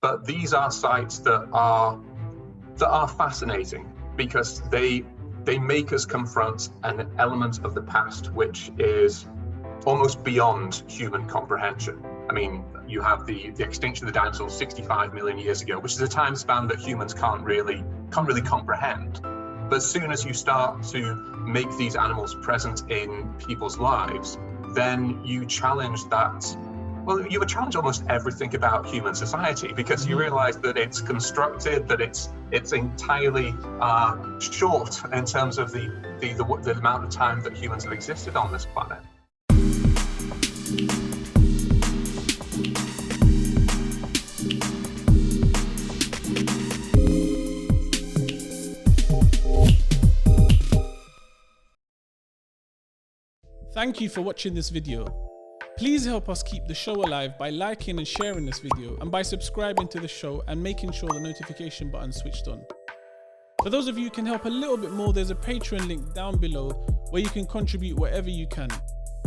But these are sites that are fascinating because they make us confront an element of the past which is almost beyond human comprehension. I mean, you have the extinction of the dinosaurs 65 million years ago, which is a time span that humans can't really comprehend. But as soon as you start to make these animals present in people's lives, then you challenge that. Well, you would challenge almost everything about human society, because you realize that it's constructed, that it's entirely short in terms of the amount of time that humans have existed on this planet. Thank you for watching this video. Please help us keep the show alive by liking and sharing this video, and by subscribing to the show and making sure the notification button is switched on. For those of you who can help a little bit more, there's a Patreon link down below where you can contribute whatever you can.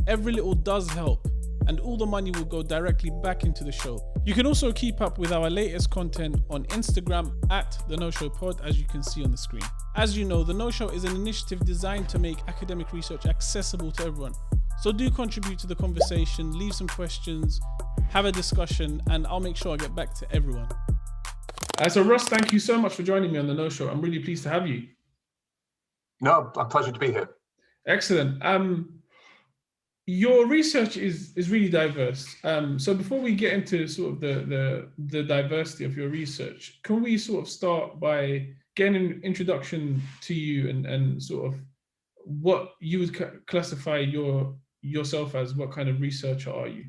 Every little does help, and all the money will go directly back into the show. You can also keep up with our latest content on Instagram at The No Show Pod, as you can see on the screen. As you know, The No Show is an initiative designed to make academic research accessible to everyone. So do contribute to the conversation, leave some questions, have a discussion, and I'll make sure I get back to everyone. So Ross, thank you so much for joining me on The No Show. I'm really pleased to have you. No, a pleasure to be here. Excellent. Your research is really diverse. So before we get into sort of the diversity of your research, can we sort of start by getting an introduction to you and sort of what you would classify yourself as? What kind of researcher are you?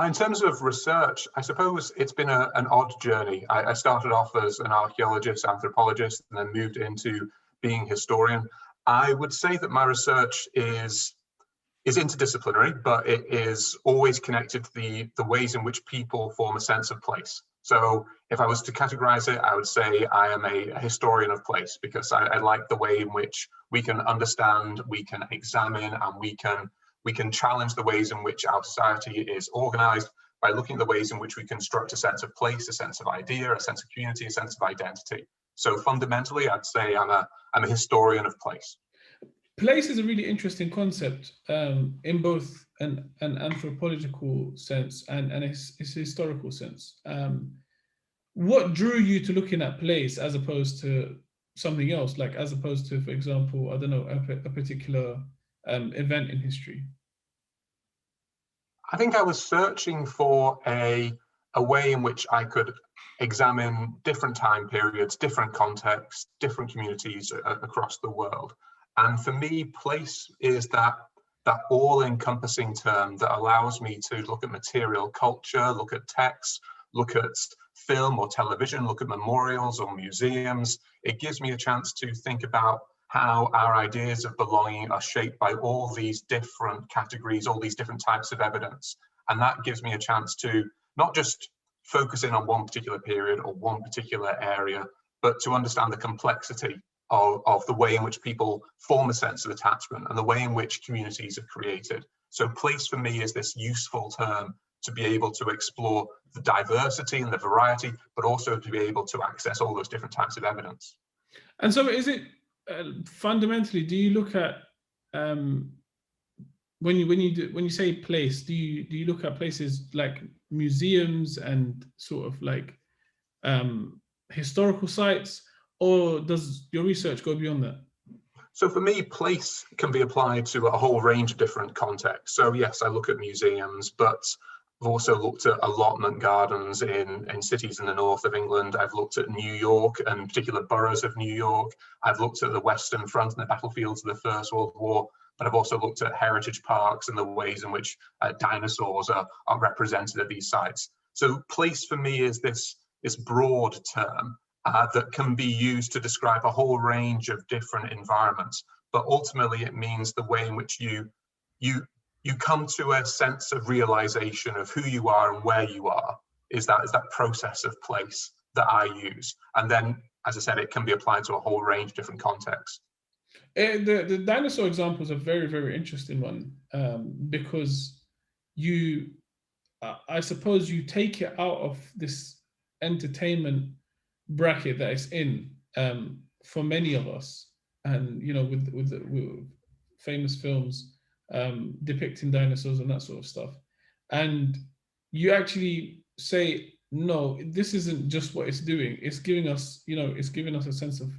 In terms of research, I suppose it's been an odd journey. I started off as an archaeologist, anthropologist, and then moved into being historian. I would say that my research is interdisciplinary, but it is always connected to the ways in which people form a sense of place. So if I was to categorize it, I would say I am a historian of place, because I like the way in which we can understand, we can examine, and we can challenge the ways in which our society is organized by looking at the ways in which we construct a sense of place, a sense of idea, a sense of community, a sense of identity. So fundamentally, I'd say I'm a historian of place. Place is a really interesting concept in both an anthropological sense and a historical sense. What drew you to looking at place as opposed to something else, like as opposed to, for example, I don't know, a particular event in history? I think I was searching for a way in which I could examine different time periods, different contexts, different communities across the world. And for me, place is that all-encompassing term that allows me to look at material culture, look at texts, look at film or television, look at memorials or museums. It gives me a chance to think about how our ideas of belonging are shaped by all these different categories, all these different types of evidence. And that gives me a chance to not just focus in on one particular period or one particular area, but to understand the complexity of the way in which people form a sense of attachment and the way in which communities are created. So place for me is this useful term to be able to explore the diversity and the variety, but also to be able to access all those different types of evidence. And so is it fundamentally, do you look at, when you say place, do you look at places like museums and sort of like historical sites, or does your research go beyond that? So for me, place can be applied to a whole range of different contexts. So yes, I look at museums, but I've also looked at allotment gardens in cities in the north of England. I've looked at New York and particular boroughs of New York. I've looked at the Western Front and the battlefields of the First World War, but I've also looked at heritage parks and the ways in which dinosaurs are represented at these sites. So place for me is this broad term that can be used to describe a whole range of different environments, but ultimately it means the way in which you come to a sense of realization of who you are and where you are is that process of place that I use. And then, as I said, it can be applied to a whole range of different contexts. The dinosaur example is a very, very interesting one, because I suppose you take it out of this entertainment bracket that it's in, for many of us, and with famous films depicting dinosaurs and that sort of stuff, and you actually say, no, this isn't just what it's doing. It's giving us, it's giving us a sense of,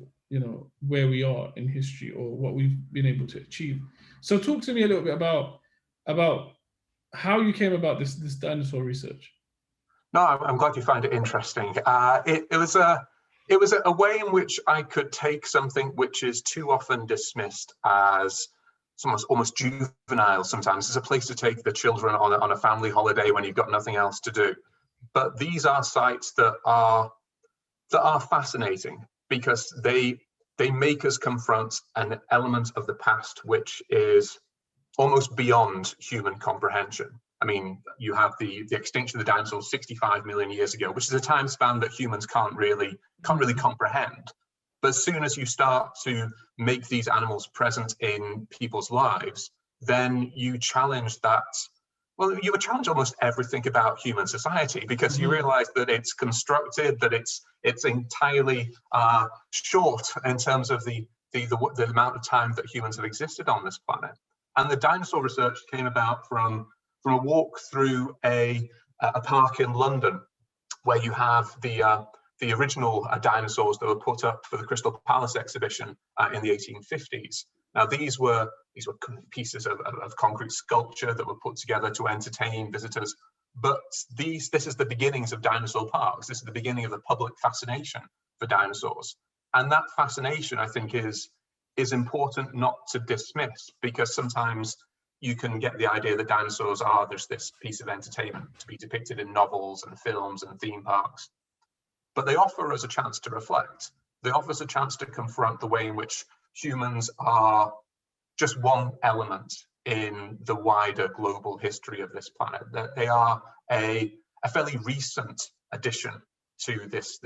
where we are in history or what we've been able to achieve. So talk to me a little bit about how you came about this dinosaur research. No, I'm glad you find it interesting. It was a way in which I could take something which is too often dismissed as almost juvenile sometimes. It's a place to take the children on a family holiday when you've got nothing else to do. But these are sites that are fascinating because they make us confront an element of the past which is almost beyond human comprehension. I mean, you have the extinction of the dinosaurs 65 million years ago, which is a time span that humans can't really comprehend. But as soon as you start to make these animals present in people's lives, then you challenge that. Well, you would challenge almost everything about human society, because you realize that it's constructed, that it's entirely short in terms of the amount of time that humans have existed on this planet. And the dinosaur research came about from a walk through a park in London, where you have the original dinosaurs that were put up for the Crystal Palace exhibition in the 1850s. Now, these were pieces of concrete sculpture that were put together to entertain visitors. But this is the beginnings of dinosaur parks. This is the beginning of the public fascination for dinosaurs. And that fascination, I think, is important not to dismiss, because sometimes you can get the idea that dinosaurs are just this piece of entertainment to be depicted in novels and films and theme parks. But they offer us a chance to reflect. They offer us a chance to confront the way in which humans are just one element in the wider global history of this planet. That they are a fairly recent addition to this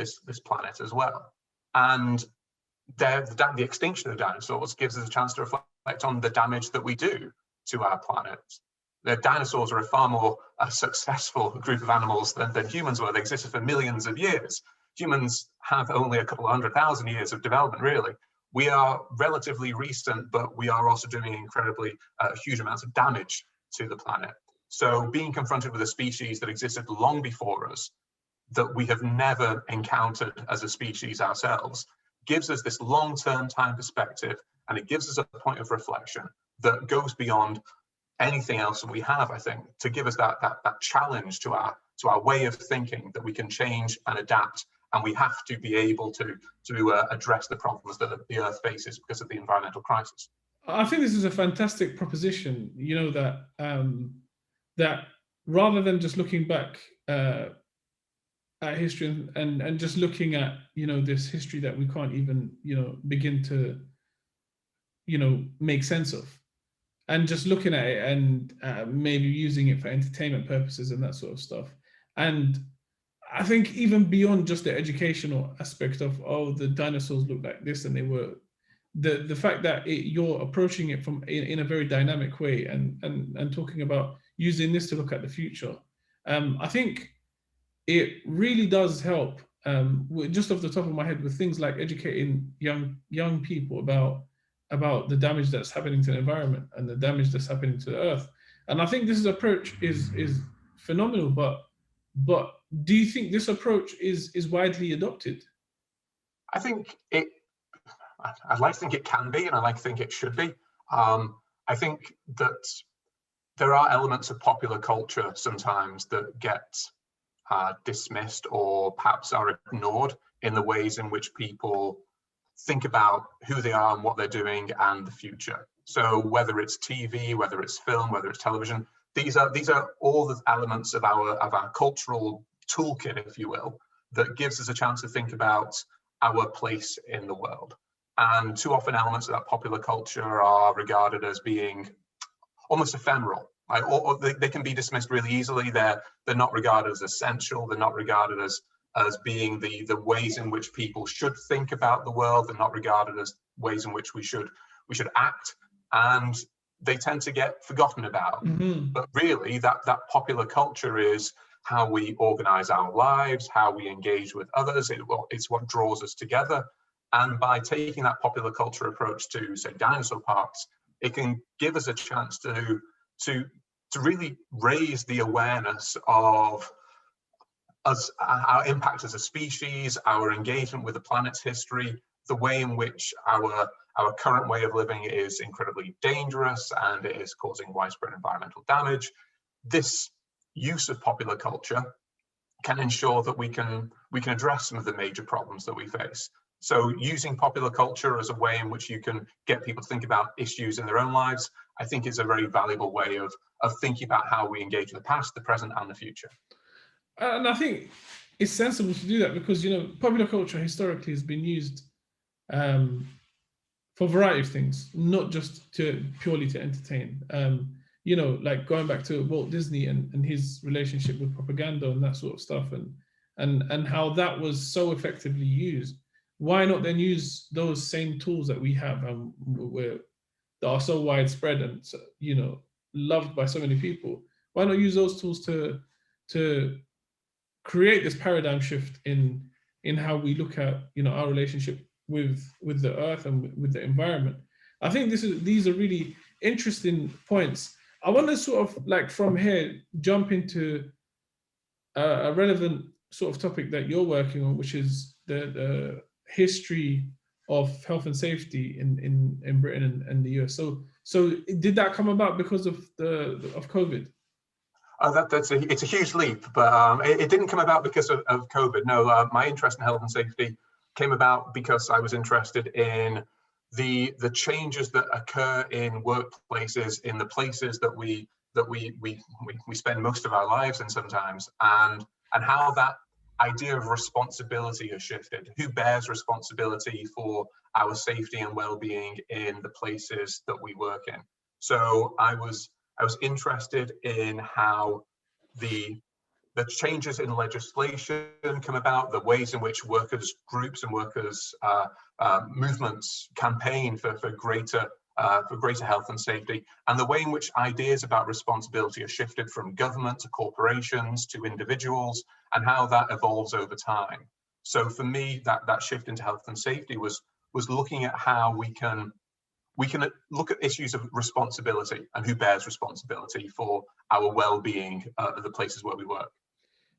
planet as well. And the extinction of dinosaurs gives us a chance to reflect on the damage that we do to our planet. The dinosaurs are a far more successful group of animals than humans were. They existed for millions of years. Humans have only a couple of 100,000 years of development, really. We are relatively recent, but we are also doing incredibly huge amounts of damage to the planet. So being confronted with a species that existed long before us, that we have never encountered as a species ourselves, gives us this long-term time perspective, and it gives us a point of reflection that goes beyond anything else that we have, I think, to give us that challenge to our way of thinking, that we can change and adapt, and we have to be able to address the problems that the Earth faces because of the environmental crisis. I think this is a fantastic proposition, that rather than just looking back at history and just looking at, this history that we can't even, begin to, make sense of, and just looking at it and maybe using it for entertainment purposes and that sort of stuff. And I think even beyond just the educational aspect of, the dinosaurs look like this and they were, the fact that you're approaching it from in a very dynamic way and talking about using this to look at the future, I think it really does help, just off the top of my head, with things like educating young people about the damage that's happening to the environment and the damage that's happening to the Earth. And I think this approach is phenomenal, but do you think this approach is widely adopted? I think I'd like to think it can be, and I like to think it should be. I think that there are elements of popular culture sometimes that get dismissed or perhaps are ignored in the ways in which people think about who they are and what they're doing and the future. So whether it's TV, whether it's film, whether it's television, these are all the elements of our cultural toolkit, if you will, that gives us a chance to think about our place in the world. And too often elements of that popular culture are regarded as being almost ephemeral, right? Or they can be dismissed really easily. They're not regarded as essential. They're not regarded as being the ways in which people should think about the world. They're not regarded as ways in which we should act, and they tend to get forgotten about. But really, that popular culture is how we organize our lives, how we engage with others. It's what draws us together. And by taking that popular culture approach to, say, dinosaur parks, it can give us a chance to really raise the awareness of us, our impact as a species, our engagement with the planet's history, the way in which our current way of living is incredibly dangerous and it is causing widespread environmental damage. This use of popular culture can ensure that we can address some of the major problems that we face. So using popular culture as a way in which you can get people to think about issues in their own lives, I think is a very valuable way of thinking about how we engage in the past, the present, and the future. And I think it's sensible to do that because, you know, popular culture historically has been used for a variety of things, not just purely to entertain. You know, like going back to Walt Disney and his relationship with propaganda and that sort of stuff, and how that was so effectively used. Why not then use those same tools that we have that are so widespread and, you know, loved by so many people? Why not use those tools to create this paradigm shift in how we look at, you know, our relationship with the earth and with the environment? I think these are really interesting points. I want to sort of, like, from here jump into a relevant sort of topic that you're working on, which is the history of health and safety in Britain and the US. So did that come about because of COVID? It's a huge leap, but it didn't come about because of COVID. No, my interest in health and safety came about because I was interested in the changes that occur in workplaces, in the places that we spend most of our lives in sometimes, and how that idea of responsibility has shifted. Who bears responsibility for our safety and well-being in the places that we work in? So I was interested in how the changes in legislation come about, the ways in which workers groups and workers movements campaign for greater health and safety, and the way in which ideas about responsibility are shifted from government to corporations to individuals, and how that evolves over time. So for me, that shift into health and safety was looking at how we can look at issues of responsibility and who bears responsibility for our well-being at the places where we work.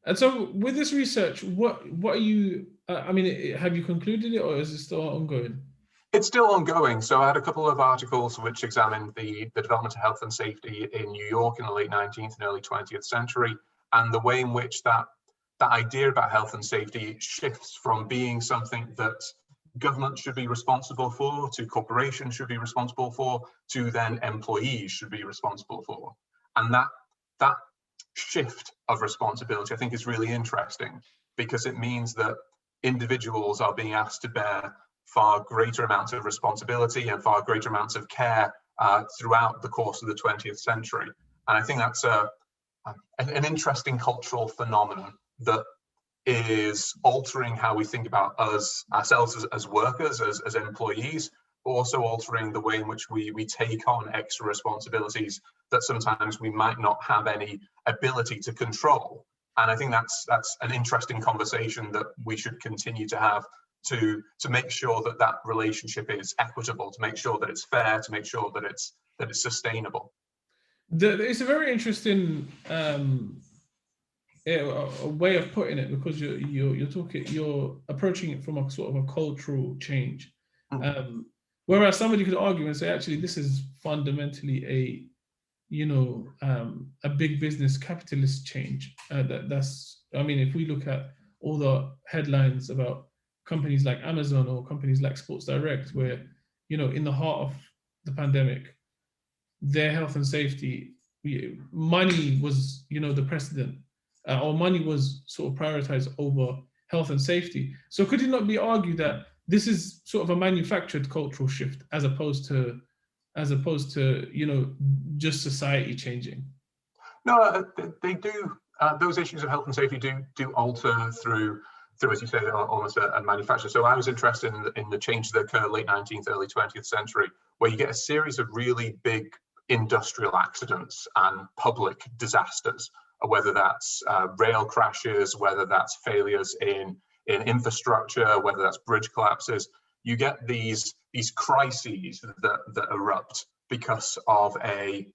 And so with this research, what are you, I mean, have you concluded it, or is it still ongoing? It's still ongoing. So I had a couple of articles which examined the development of health and safety in New York in the late 19th and early 20th century, and the way in which that idea about health and safety shifts from being something that government should be responsible for, to corporations should be responsible for, to then employees should be responsible for. And that shift of responsibility, I think, is really interesting, because it means that individuals are being asked to bear far greater amounts of responsibility and far greater amounts of care throughout the course of the 20th century. And I think that's an interesting cultural phenomenon that is altering how we think about ourselves as workers, as employees, but also altering the way in which we take on extra responsibilities that sometimes we might not have any ability to control. And I think that's an interesting conversation that we should continue to have, to make sure that relationship is equitable, to make sure that it's fair, to make sure that it's sustainable. It's a very interesting a way of putting it, because you're approaching it from a sort of a cultural change. Mm-hmm. Whereas somebody could argue and say, actually, this is fundamentally a big business capitalist change. That's, I mean, if we look at all the headlines about companies like Amazon or companies like Sports Direct, where, you know, in the heart of the pandemic, their health and safety, money was, you know, the precedent, or money was sort of prioritized over health and safety. So could it not be argued that this is sort of a manufactured cultural shift as opposed to, you know, just society changing? No, they do. Those issues of health and safety do alter through, as you say, almost a manufacture. So I was interested in the changes that occur late 19th, early 20th century, where you get a series of really big industrial accidents and public disasters, whether that's rail crashes, whether that's failures in infrastructure, whether that's bridge collapses. You get these crises that erupt because of a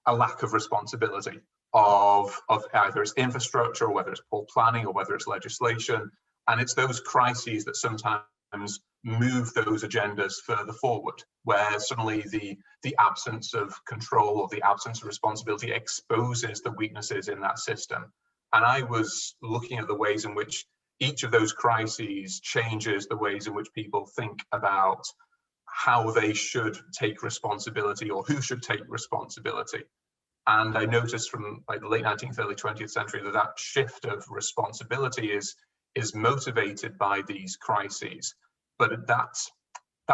lack of responsibility of either it's infrastructure, or whether it's poor planning, or whether it's legislation. And it's those crises that sometimes move those agendas further forward, where suddenly the absence of control or the absence of responsibility exposes the weaknesses in that system. And I was looking at the ways in which each of those crises changes the ways in which people think about how they should take responsibility, or who should take responsibility. And I noticed from like the late 19th, early 20th century that shift of responsibility is motivated by these crises, but that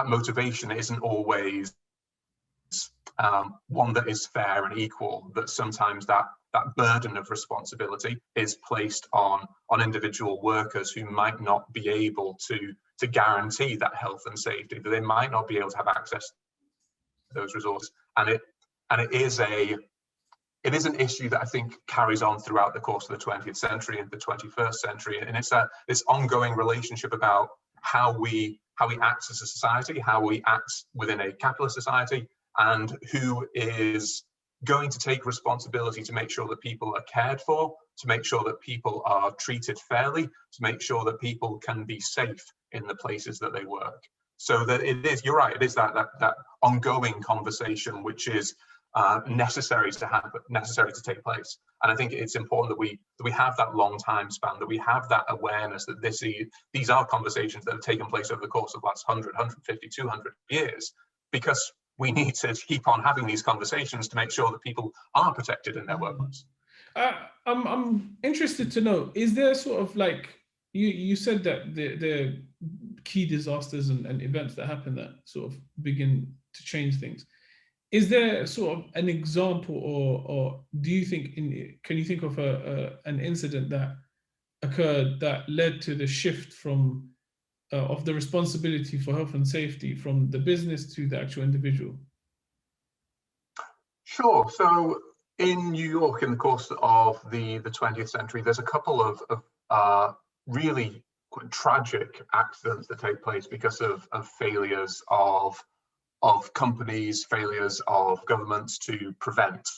motivation isn't always one that is fair and equal. That sometimes that burden of responsibility is placed on individual workers who might not be able to guarantee that health and safety, that they might not be able to have access to those resources. And it is an issue that I think carries on throughout the course of the 20th century and the 21st century. And it's this ongoing relationship about how we act as a society, how we act within a capitalist society, and who is going to take responsibility to make sure that people are cared for, to make sure that people are treated fairly, to make sure that people can be safe in the places that they work. So that it is, you're right, it is that ongoing conversation which is necessary to take place. And I think it's important that we have that long time span, that we have that awareness that these are conversations that have taken place over the course of the last 100, 150, 200 years, because we need to keep on having these conversations to make sure that people are protected in their workplace. I'm interested to know, is there sort of like, you said that the key disasters and events that happen that sort of begin to change things. Is there sort of an example, or do you think, can you think of an incident that occurred that led to the shift from of the responsibility for health and safety from the business to the actual individual? Sure. So in New York, in the course of the 20th century, there's a couple of really quite tragic accidents that take place because of failures of companies, failures of governments to prevent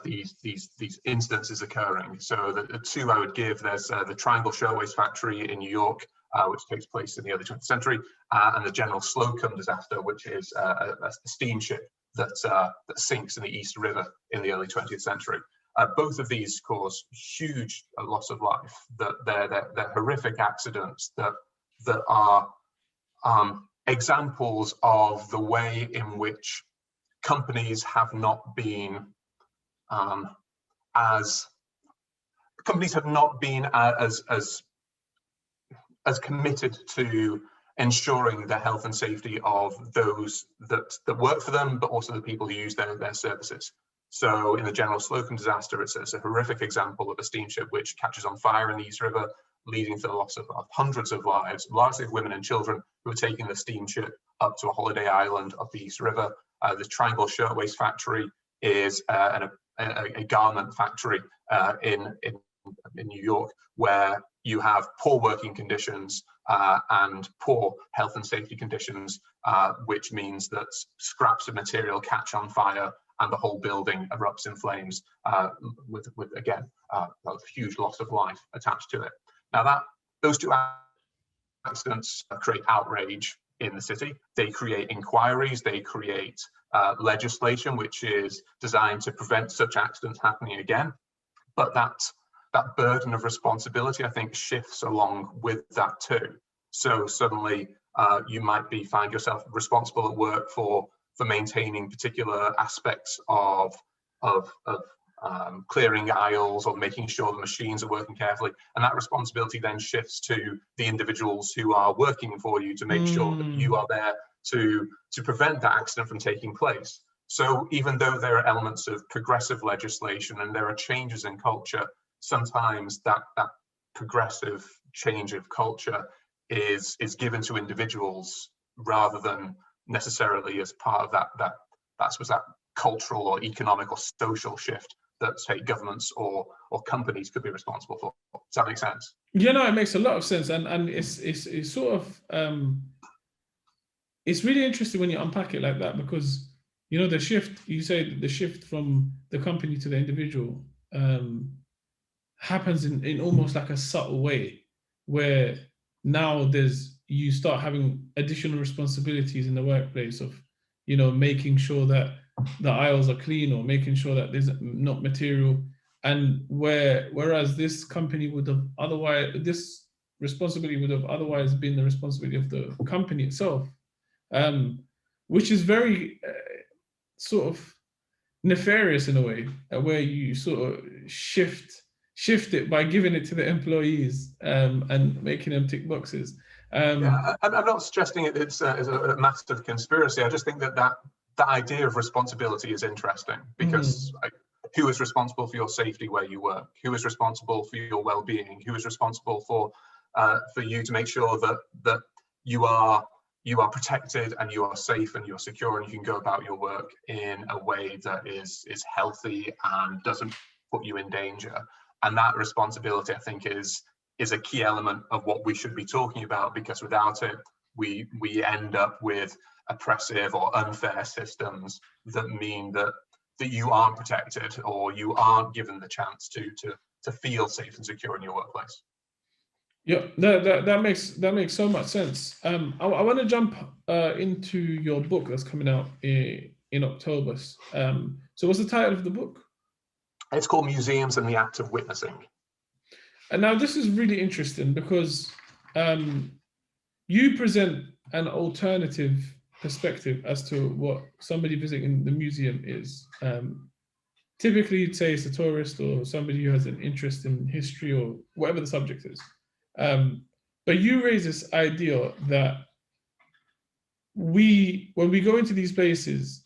these incidences occurring. So the two I would give, there's the Triangle Shirtwaist factory in New York, which takes place in the early 20th century, and the General Slocum disaster, which is a steamship that sinks in the East River in the early 20th century. Both of these cause huge loss of life. They're horrific accidents that are examples of the way in which companies have not been as committed to ensuring the health and safety of those that work for them, but also the people who use their services. So in the General Slocum disaster, it's a horrific example of a steamship which catches on fire in the East River, leading to the loss of hundreds of lives, largely of women and children who were taking the steamship up to a holiday island of the East River. The Triangle Shirtwaist factory is a garment factory in New York, where you have poor working conditions and poor health and safety conditions, which means that scraps of material catch on fire and the whole building erupts in flames, with again a huge loss of life attached to it. Now those two accidents create outrage in the city. They create inquiries, they create legislation which is designed to prevent such accidents happening again. But that burden of responsibility, I think, shifts along with that too. So suddenly you might find yourself responsible at work for maintaining particular aspects of clearing aisles or making sure the machines are working carefully, and that responsibility then shifts to the individuals who are working for you to make sure that you are there to prevent that accident from taking place. So even though there are elements of progressive legislation and there are changes in culture, sometimes that progressive change of culture is given to individuals rather than necessarily as part of that cultural or economic or social shift say governments or companies could be responsible for. Does that make sense? Yeah, no, it makes a lot of sense, and it's sort of it's really interesting when you unpack it like that, because the shift, you say the shift from the company to the individual happens in almost like a subtle way, where now you start having additional responsibilities in the workplace of making sure that the aisles are clean, or making sure that there's not material, and whereas this responsibility would have otherwise been the responsibility of the company itself, which is very sort of nefarious in a way, where you sort of shift it by giving it to the employees and making them tick boxes. Yeah, I'm not suggesting it's a massive conspiracy. I just think that idea of responsibility is interesting, because who is responsible for your safety where you work? Who is responsible for your well-being? Who is responsible for you to make sure that you are protected and you are safe and you're secure and you can go about your work in a way that is healthy and doesn't put you in danger? And that responsibility, I think, is a key element of what we should be talking about, because without it, we end up with oppressive or unfair systems that mean that you aren't protected, or you aren't given the chance to feel safe and secure in your workplace. Yeah, that makes so much sense. I want to jump into your book that's coming out in October. So what's the title of the book? It's called Museums and the Act of Witnessing. And now this is really interesting, because you present an alternative perspective as to what somebody visiting the museum is. Typically, you'd say it's a tourist or somebody who has an interest in history or whatever the subject is. But you raise this idea that when we go into these places,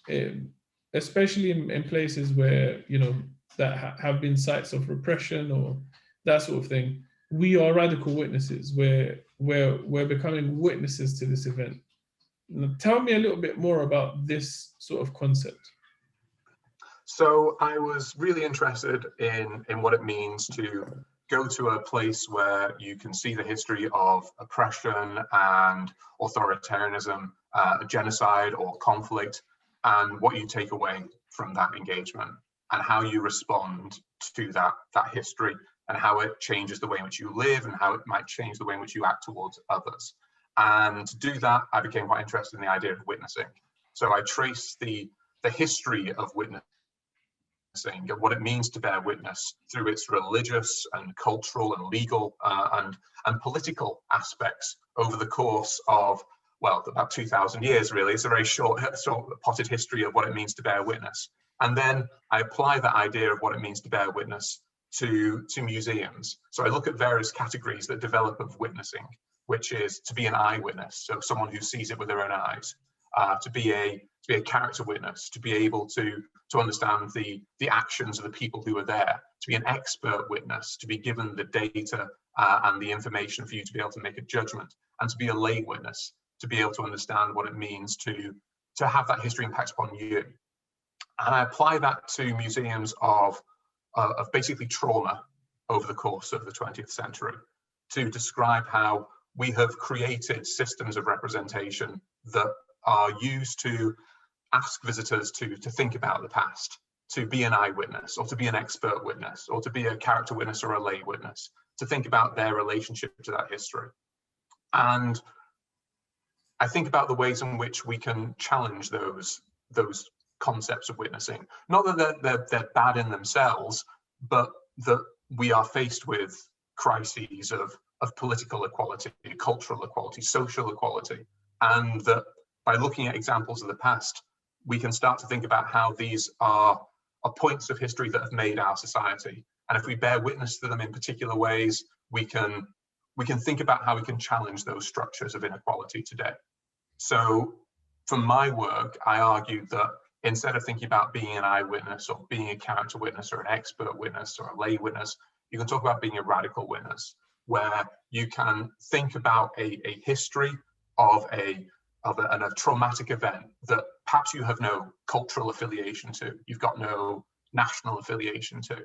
especially in places where that have been sites of repression or that sort of thing, we are radical witnesses. We're becoming witnesses to this event. Now, tell me a little bit more about this sort of concept. So I was really interested in what it means to go to a place where you can see the history of oppression and authoritarianism, genocide or conflict, and what you take away from that engagement, and how you respond to that history, and how it changes the way in which you live, and how it might change the way in which you act towards others. And to do that, I became quite interested in the idea of witnessing. So I traced the history of witnessing and what it means to bear witness through its religious and cultural and legal and political aspects over the course of, well, about 2,000 years, really. It's a very short potted history of what it means to bear witness. And then I apply that idea of what it means to bear witness to museums. So I look at various categories that develop of witnessing, which is to be an eyewitness, so someone who sees it with their own eyes, to be a character witness, to be able to understand the actions of the people who are there, to be an expert witness, to be given the data and the information for you to be able to make a judgment, and to be a lay witness, to be able to understand what it means to have that history impact upon you. And I apply that to museums of basically trauma over the course of the 20th century, to describe how we have created systems of representation that are used to ask visitors to think about the past, to be an eyewitness, or to be an expert witness, or to be a character witness or a lay witness, to think about their relationship to that history. And I think about the ways in which we can challenge those concepts of witnessing. Not that they're bad in themselves, but that we are faced with crises of political equality, cultural equality, social equality, and that by looking at examples of the past, we can start to think about how these are points of history that have made our society. And if we bear witness to them in particular ways, we can think about how we can challenge those structures of inequality today. So from my work, I argued that instead of thinking about being an eyewitness or being a character witness or an expert witness or a lay witness, you can talk about being a radical witness, where you can think about a history of a traumatic event that perhaps you have no cultural affiliation to, you've got no national affiliation to,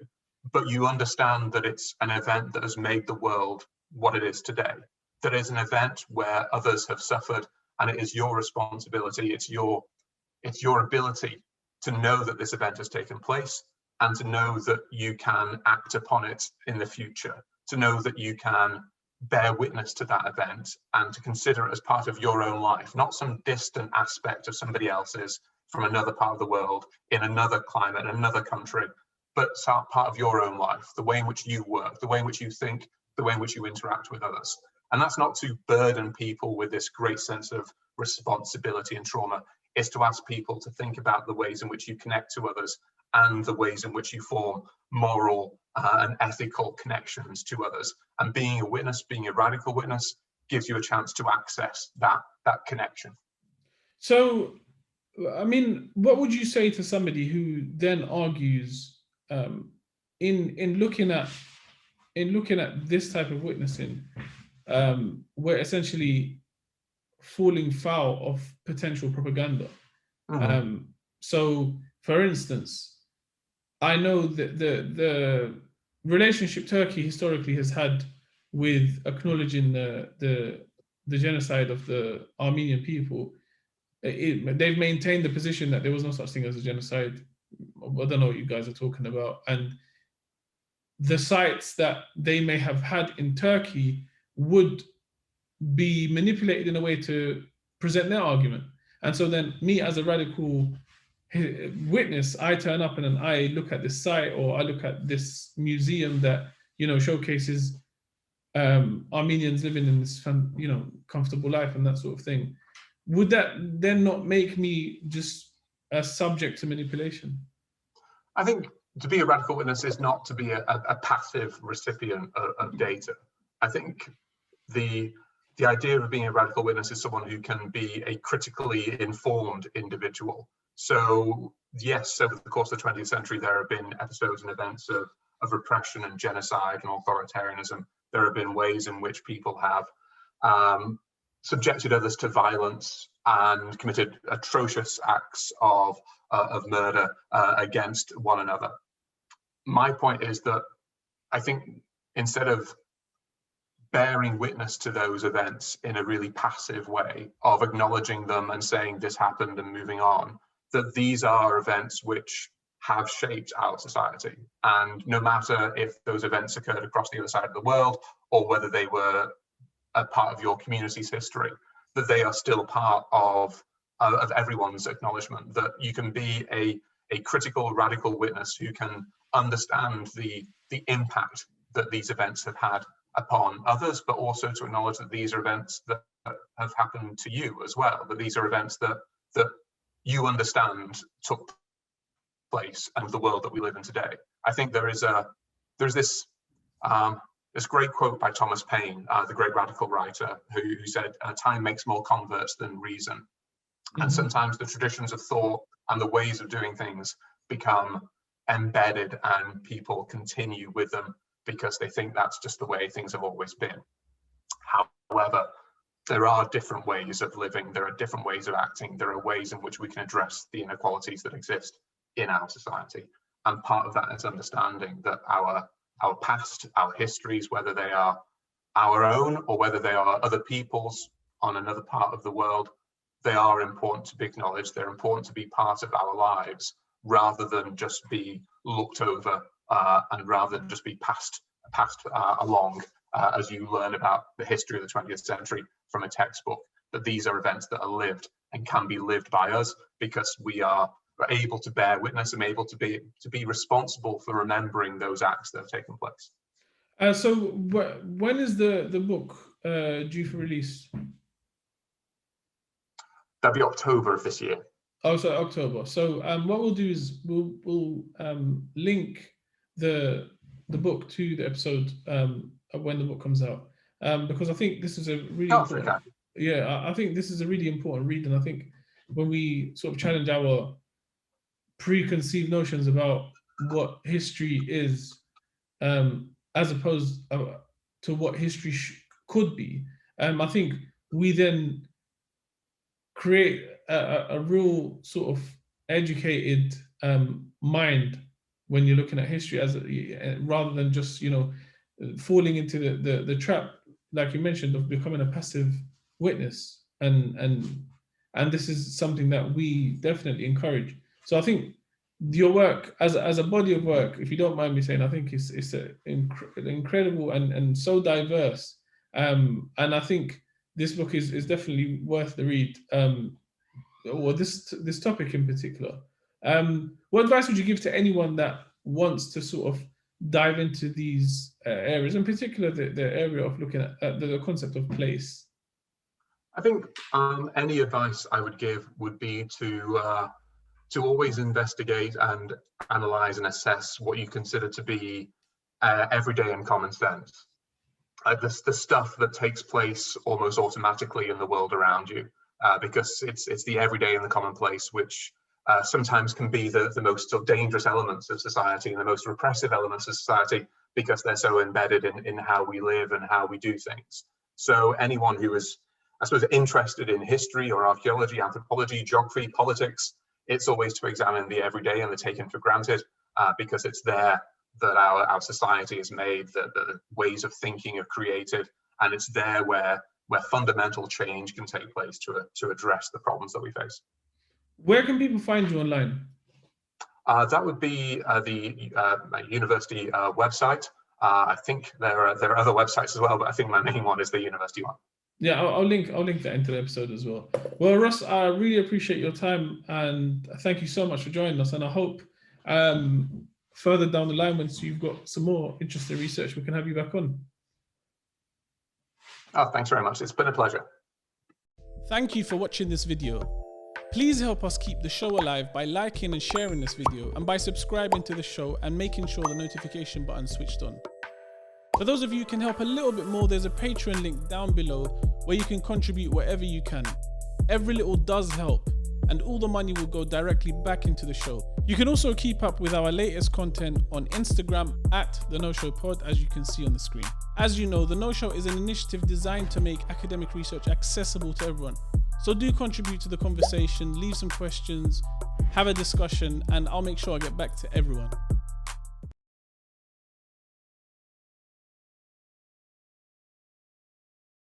but you understand that it's an event that has made the world what it is today. That is an event where others have suffered, and it is your responsibility, it's your ability to know that this event has taken place, and to know that you can act upon it in the future, to know that you can bear witness to that event and to consider it as part of your own life, not some distant aspect of somebody else's from another part of the world, in another climate, in another country, but part of your own life, the way in which you work, the way in which you think, the way in which you interact with others. And that's not to burden people with this great sense of responsibility and trauma. It's to ask people to think about the ways in which you connect to others and the ways in which you form moral and ethical connections to others. And being a witness, being a radical witness, gives you a chance to access that connection. So, I mean, what would you say to somebody who then argues in looking at this type of witnessing, we're essentially falling foul of potential propaganda? Mm-hmm. So, for instance, I know that the relationship Turkey historically has had with acknowledging the genocide of the Armenian people, they've maintained the position that there was no such thing as a genocide. I don't know what you guys are talking about. And the sites that they may have had in Turkey would be manipulated in a way to present their argument. And so then me as a radical witness, I turn up and then I look at this site, or I look at this museum that, you know, showcases Armenians living in this, you know, comfortable life and that sort of thing. Would that then not make me just a subject to manipulation? I think to be a radical witness is not to be a passive recipient of data. I think the idea of being a radical witness is someone who can be a critically informed individual. So yes, over the course of the 20th century, there have been episodes and events of repression and genocide and authoritarianism. There have been ways in which people have subjected others to violence and committed atrocious acts of murder against one another. My point is that I think instead of bearing witness to those events in a really passive way of acknowledging them and saying this happened and moving on, that these are events which have shaped our society. And no matter if those events occurred across the other side of the world or whether they were a part of your community's history, that they are still part of everyone's acknowledgement, that you can be a critical, radical witness who can understand the impact that these events have had upon others, but also to acknowledge that these are events that have happened to you as well, that these are events that you understand took place and the world that we live in today. I think there's this great quote by Thomas Paine, the great radical writer, who said, "Time makes more converts than reason." Mm-hmm. And sometimes the traditions of thought and the ways of doing things become embedded, and people continue with them because they think that's just the way things have always been. However, there are different ways of living, there are different ways of acting, there are ways in which we can address the inequalities that exist in our society. And part of that is understanding that our past, our histories, whether they are our own or whether they are other people's on another part of the world, they are important to be acknowledged, they're important to be part of our lives, rather than just be looked over and rather than just be passed along as you learn about the history of the 20th century from a textbook, that these are events that are lived and can be lived by us because we are able to bear witness and able to be responsible for remembering those acts that have taken place. So when is the book due for release? That'll be October of this year. Oh, so October. So what we'll do is we'll link the book to the episode when the book comes out, because I think this is a really important, I think this is a really important read, and I think when we sort of challenge our preconceived notions about what history is, as opposed to what history could be, I think we then create a real sort of educated mind when you're looking at history, as rather than just, you know, falling into the trap, like you mentioned, of becoming a passive witness. And this is something that we definitely encourage. So I think your work as a body of work, if you don't mind me saying, I think it's incredible and so diverse. And I think this book is definitely worth the read, or this topic in particular. What advice would you give to anyone that wants to sort of dive into these areas, in particular the area of looking at the concept of place? I think any advice I would give would be to always investigate and analyze and assess what you consider to be everyday and common sense. The stuff that takes place almost automatically in the world around you, because it's the everyday and the commonplace which sometimes can be the most dangerous elements of society and the most repressive elements of society, because they're so embedded in how we live and how we do things. So anyone who is, I suppose, interested in history or archaeology, anthropology, geography, politics, it's always to examine the everyday and the taken for granted, because it's there that our society is made, that the ways of thinking are created, and it's there where fundamental change can take place to address the problems that we face. Where can people find you online? That would be the university website. I think there are other websites as well, but I think my main one is the university one. Yeah, I'll link that into the episode as well. Well, Ross, I really appreciate your time, and thank you so much for joining us. And I hope further down the line, once you've got some more interesting research, we can have you back on. Oh, thanks very much. It's been a pleasure. Thank you for watching this video. Please help us keep the show alive by liking and sharing this video, and by subscribing to the show and making sure the notification button is switched on. For those of you who can help a little bit more, there's a Patreon link down below where you can contribute whatever you can. Every little does help, and all the money will go directly back into the show. You can also keep up with our latest content on Instagram at The No Show Pod, as you can see on the screen. As you know, The No Show is an initiative designed to make academic research accessible to everyone. So do contribute to the conversation, leave some questions, have a discussion, and I'll make sure I get back to everyone.